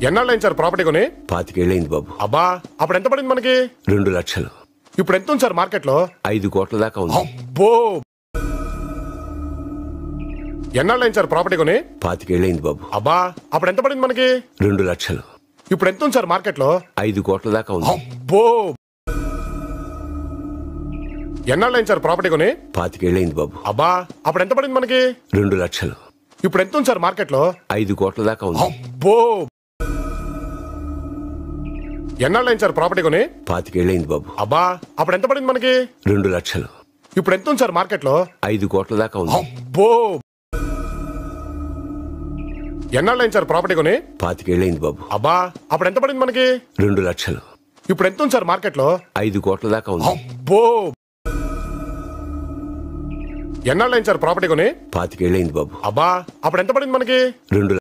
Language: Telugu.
ఎన్నాళ్ళైంది సార్ ప్రాపర్టీ కొని? 25 ఏళ్ళైంది బాబు. అబ్బా, అప్పుడు ఎంత పడింది మనకి? 2 లక్షలు. ఇప్పుడు ఎంత ఉంది సార్ మార్కెట్ లో? 5 కోట్ల దాకా ఉంది. అబ్బో, ఎన్నాళ్ళైంది సార్ ప్రాపర్టీ కొని? 25 ఏళ్ళైంది బాబు. అబ్బా, అప్పుడు ఎంత పడింది మనకి? 2 లక్షలు. ఇప్పుడు ఎంత ఉంది సార్ మార్కెట్ లో? 5 కోట్ల దాకా ఉంది. అబ్బో, ఎన్నాళ్ళైంది సార్ ప్రాపర్టీ కొని? 25 ఏళ్ళైంది బాబు. అబ్బా, అప్పుడు ఎంత పడింది మనకి? 2 లక్షలు. ఇప్పుడు ఎంత ఉంది సార్ మార్కెట్ లో? 5 కోట్ల దాకా ఉంది. అబ్బో, ఎన్నాళ్ళైంది సార్ ప్రాపర్టీ కొని? 25 ఏళ్ళైంది బాబు. అబ్బా, అప్పుడు ఎంత పడింది మనకి? 2 లక్షలు. ఇప్పుడు ఎంత ఉంది సార్ మార్కెట్ లో? 5 కోట్ల దాకా ఉంది. అబ్బో, ఎన్నాళ్ళైంది సార్ ప్రాపర్టీ కొని? 25 ఏళ్ళైంది బాబు. అబ్బా, అప్పుడు ఎంత పడింది మనకి? 2 లక్షలు. ఇప్పుడు ఎంత ఉంది సార్ మార్కెట్ లో? 5 కోట్ల దాకా ఉంది. అబ్బో, ఎన్నాళ్ళైంది సార్ ప్రాపర్టీ కొని? 25 ఏళ్ళైంది బాబు. అబ్బా, అప్పుడు ఎంత పడింది మనకి? 2